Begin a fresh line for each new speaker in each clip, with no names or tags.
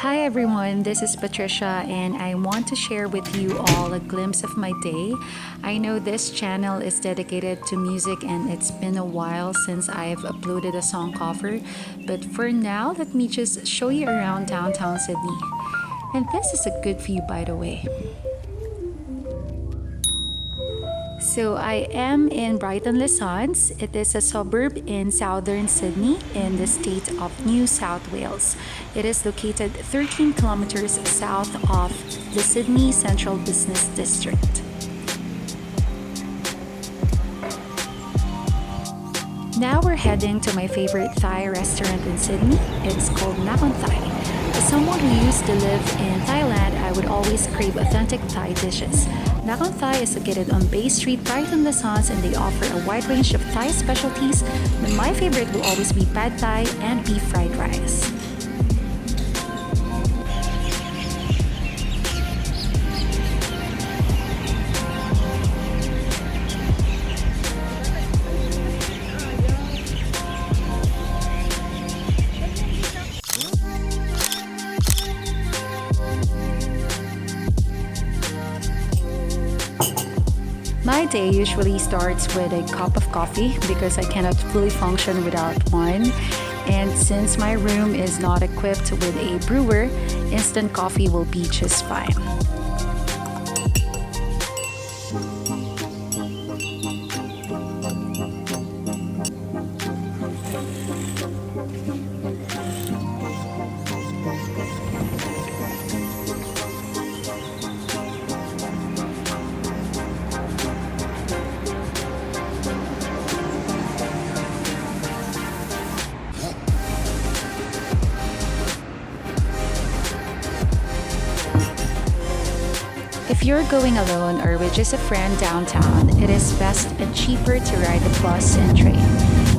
Hi everyone, this is Patricia, and I want to share with you all a glimpse of my day. I know this channel is dedicated to music, and it's been a while since I've uploaded a song cover, but for now, let me just show you around downtown Sydney. And this is a good view, by the way. So I am in Brighton Les Sons. It is a suburb in southern Sydney in the state of New South Wales. It is located 13 kilometers south of the Sydney Central Business District. Now we're heading to my favorite Thai restaurant in Sydney. It's called Nakhon Thai. As someone who used to live in Thailand, I would always crave authentic Thai dishes. Nakhon Thai is located on Bay Street, Brighton, Les Sons, and they offer a wide range of Thai specialties, but my favorite will always be pad Thai and beef fried rice. My day usually starts with a cup of coffee because I cannot fully function without one. And since my room is not equipped with a brewer, instant coffee will be just fine. If you're going alone or with just a friend downtown, it is best and cheaper to ride the bus and train.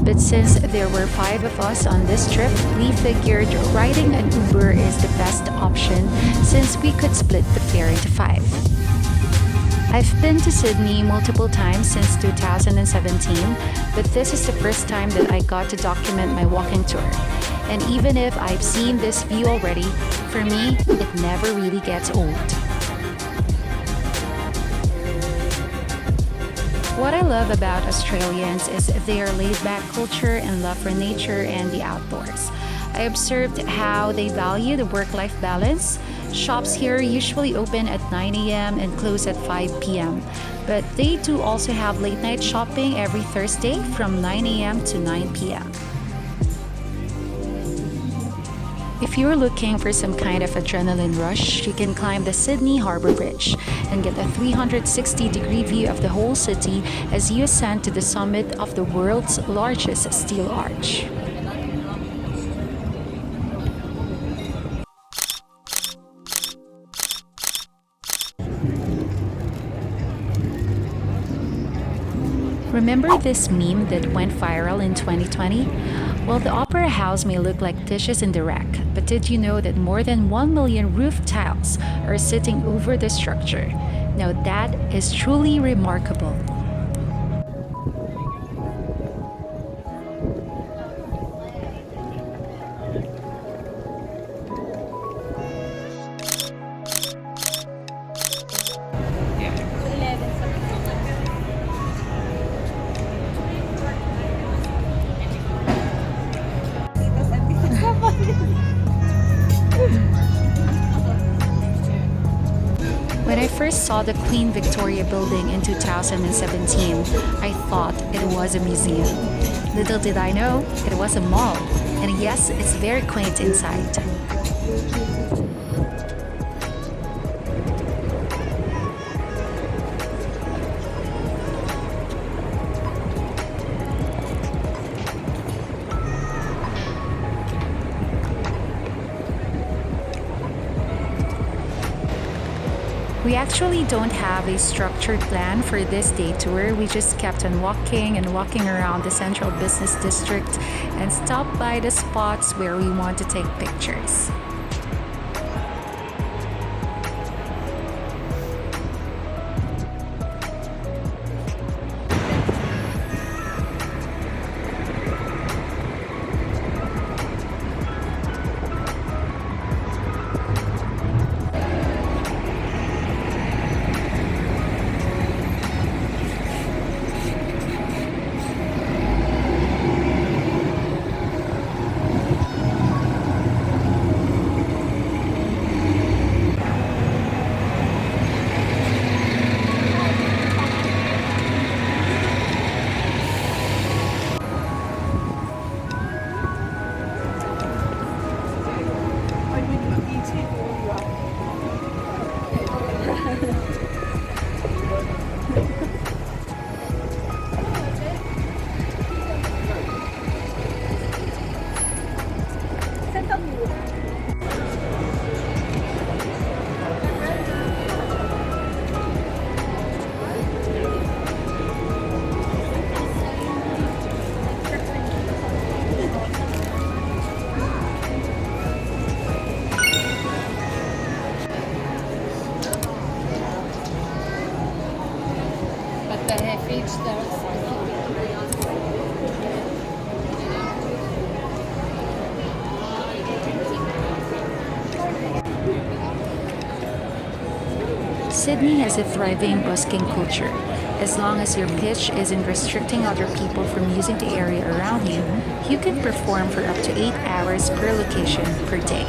But since there were five of us on this trip, we figured riding an Uber is the best option since we could split the fare into five. I've been to Sydney multiple times since 2017, but this is the first time that I got to document my walking tour. And even if I've seen this view already, for me, it never really gets old. What I love about Australians is their laid-back culture and love for nature and the outdoors. I observed how they value the work-life balance. Shops here usually open at 9 a.m. and close at 5 p.m. But they do also have late-night shopping every Thursday from 9 a.m. to 9 p.m. If you're looking for some kind of adrenaline rush, you can climb the Sydney Harbour Bridge and get a 360-degree view of the whole city as you ascend to the summit of the world's largest steel arch. Remember this meme that went viral in 2020? Well, the Opera House may look like dishes in the rack, but did you know that more than 1 million roof tiles are sitting over the structure? Now that is truly remarkable. When I first saw the Queen Victoria building in 2017, I thought it was a museum. Little did I know, it was a mall. And yes, it's very quaint inside. We actually don't have a structured plan for this day tour. We just kept on walking and walking around the central business district and stopped by the spots where we want to take pictures.
that have reached the
Sydney has a thriving busking culture. As long as your pitch isn't restricting other people from using the area around you, you can perform for up to 8 hours per location per day.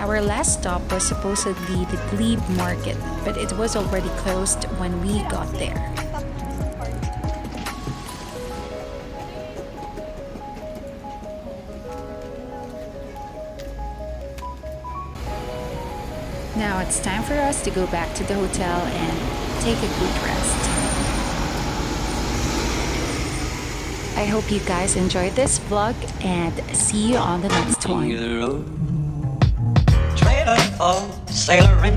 Our last stop was supposedly the Glebe Market, but it was already closed when we got there. Now it's time for us to go back to the hotel and take a good rest. I hope you guys enjoyed this vlog and see you on the next one.
Trailer for sailoring.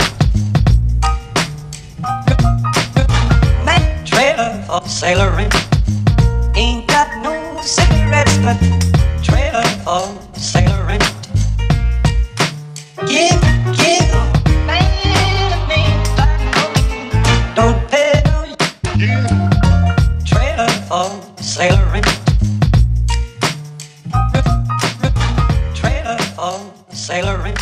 Man, trailer for sailoring. Ain't got no cigarettes, but trailer for sailoring. Give, man, me, don't pay no. Trailer for sailoring. Trailer for sailoring.